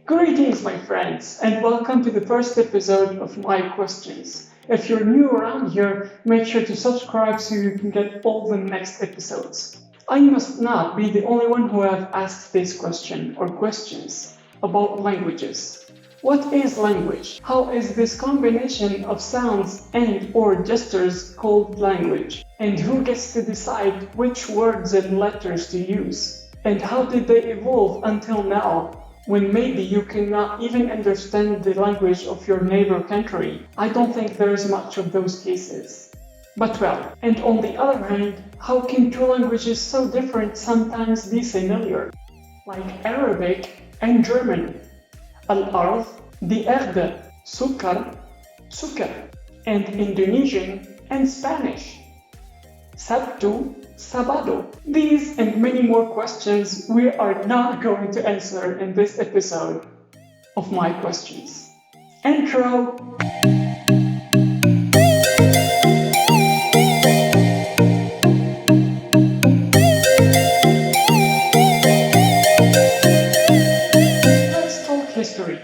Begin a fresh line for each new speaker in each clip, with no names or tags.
Greetings, my friends, and welcome to the first episode of my questions. If you're new around here, make sure to subscribe so you can get all the next episodes. I must not be the only one who have asked this question or questions about languages. What is language? How is this combination of sounds and or gestures called language? And who gets to decide which words and letters to use? And how did they evolve until now, when maybe you cannot even understand the language of your neighbor country? I don't think there is much of those cases. But well, and on the other hand, how can two languages so different sometimes be familiar? Like Arabic and German. Al-Ard, the Erde, Sukar, Sukar, and Indonesian and Spanish. Sabtu, Sabado. These and many more questions we are not going to answer in this episode of my questions. Intro! Let's talk history.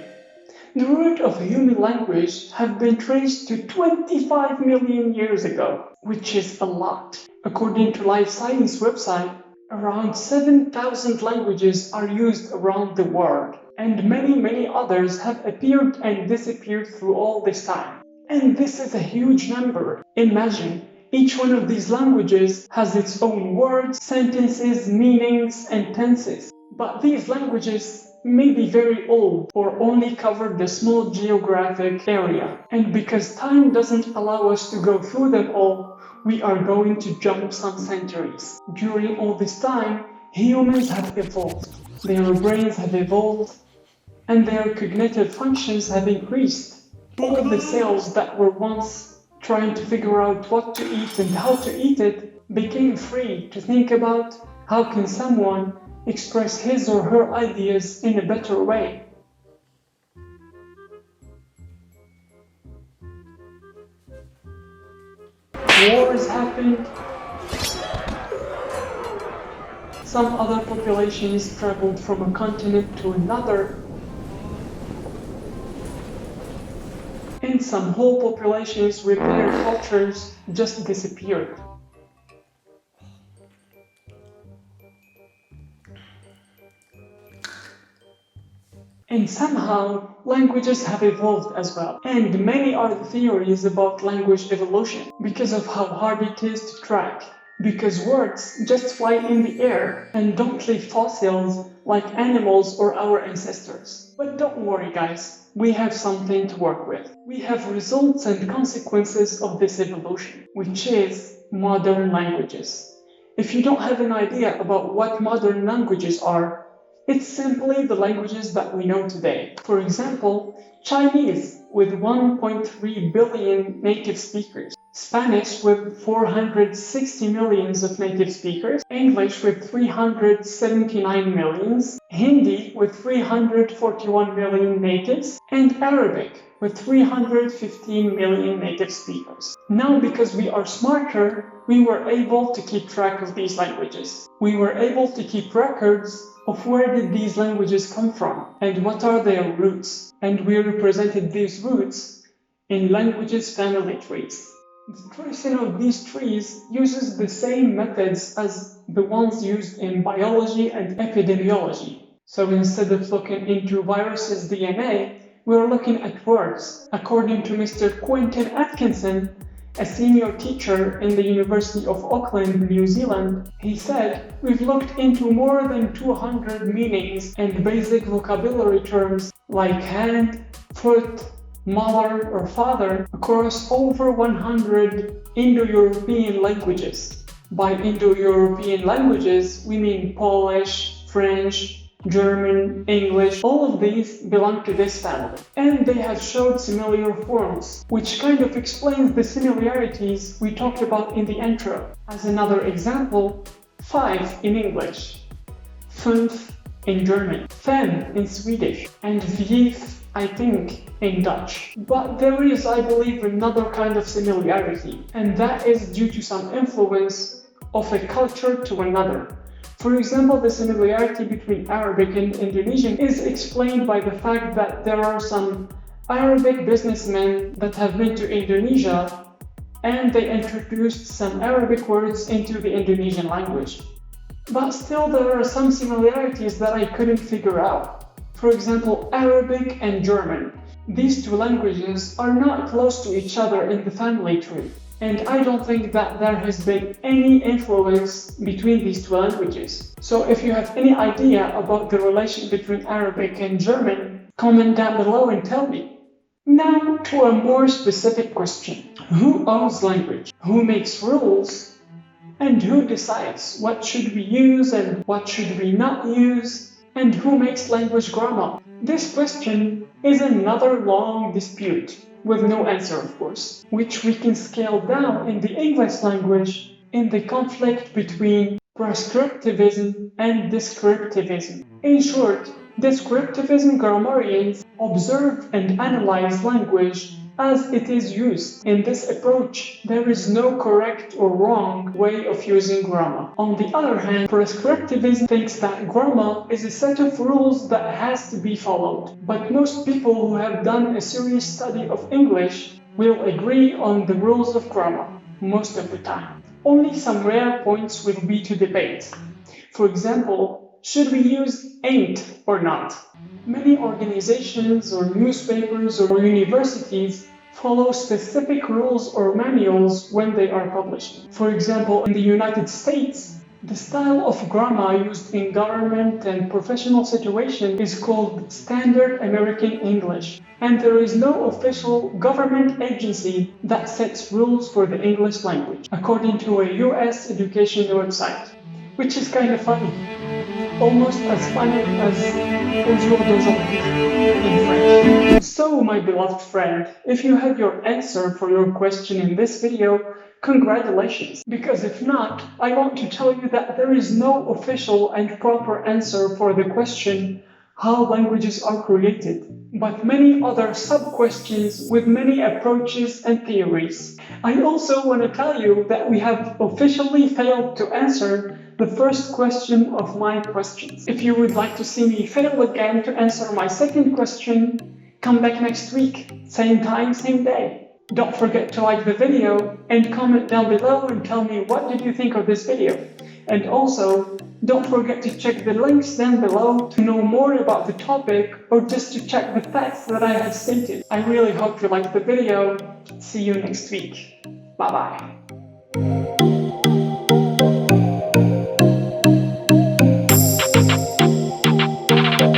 The root of human language have been traced to 25 million years ago, which is a lot. According to Life Science website, around 7,000 languages are used around the world, and many others have appeared and disappeared through all this time. And this is a huge number. Imagine, each one of these languages has its own words, sentences, meanings, and tenses. But these languages may be very old or only cover the small geographic area. And because time doesn't allow us to go through them all, we are going to jump some centuries. During all this time, humans have evolved. Their brains have evolved, and their cognitive functions have increased. All the cells that were once trying to figure out what to eat and how to eat it became free to think about how can someone express his or her ideas in a better way. Wars happened. Some other populations traveled from a continent to another. And some whole populations with their cultures just disappeared. And somehow, languages have evolved as well. And many are the theories about language evolution because of how hard it is to track. Because words just fly in the air and don't leave fossils like animals or our ancestors. But don't worry guys, we have something to work with. We have results and consequences of this evolution, which is modern languages. If you don't have an idea about what modern languages are, it's simply the languages that we know today. For example, Chinese with 1.3 billion native speakers, Spanish with 460 millions of native speakers, English with 379 millions, Hindi with 341 million natives, and Arabic with 315 million native speakers. Now, because we are smarter, we were able to keep track of these languages. We were able to keep records of where did these languages come from and what are their roots. And we represented these roots in languages family trees. The tracing of these trees uses the same methods as the ones used in biology and epidemiology. So instead of looking into viruses' DNA, we're looking at words. According to Mr. Quentin Atkinson, a senior teacher in the University of Auckland, New Zealand, he said, "We've looked into more than 200 meanings and basic vocabulary terms like hand, foot, mother or father across over 100 Indo-European languages. By Indo-European languages, we mean Polish, French, German, English, all of these belong to this family. And they have showed similar forms, which kind of explains the similarities we talked about in the intro. As another example, 5 in English, 5 in German, 5 in Swedish, and 5, I think, in Dutch. But there is, I believe, another kind of similarity, and that is due to some influence of a culture to another. For example, the similarity between Arabic and Indonesian is explained by the fact that there are some Arabic businessmen that have been to Indonesia and they introduced some Arabic words into the Indonesian language. But still there are some similarities that I couldn't figure out. For example, Arabic and German. These two languages are not close to each other in the family tree, and I don't think that there has been any influence between these two languages. So if you have any idea about the relation between Arabic and German, comment down below and tell me. Now to a more specific question. Who owns language? Who makes rules? And who decides what should we use and what should we not use? And who makes language grammar? This question is another long dispute, with no answer of course, which we can scale down in the English language in the conflict between prescriptivism and descriptivism. In short, descriptivism grammarians observe and analyze language as it is used. In this approach, there is no correct or wrong way of using grammar. On the other hand, prescriptivism thinks that grammar is a set of rules that has to be followed. But most people who have done a serious study of English will agree on the rules of grammar, most of the time. Only some rare points will be to debate. For example, should we use ain't or not? Many organizations or newspapers or universities follow specific rules or manuals when they are published. For example, in the United States, the style of grammar used in government and professional situations is called Standard American English, and there is no official government agency that sets rules for the English language, according to a US education website, which is kind of funny. Almost as funny as Bonjour d'aujourd'hui in French. So, my beloved friend, if you had your answer for your question in this video, congratulations! Because if not, I want to tell you that there is no official and proper answer for the question how languages are created, but many other sub-questions with many approaches and theories. I also want to tell you that we have officially failed to answer the first question of my questions. If you would like to see me fail again to answer my second question, come back next week, same time, same day. Don't forget to like the video and comment down below and tell me what did you think of this video. And also, don't forget to check the links down below to know more about the topic or just to check the facts that I have stated. I really hope you liked the video. See you next week. Bye bye.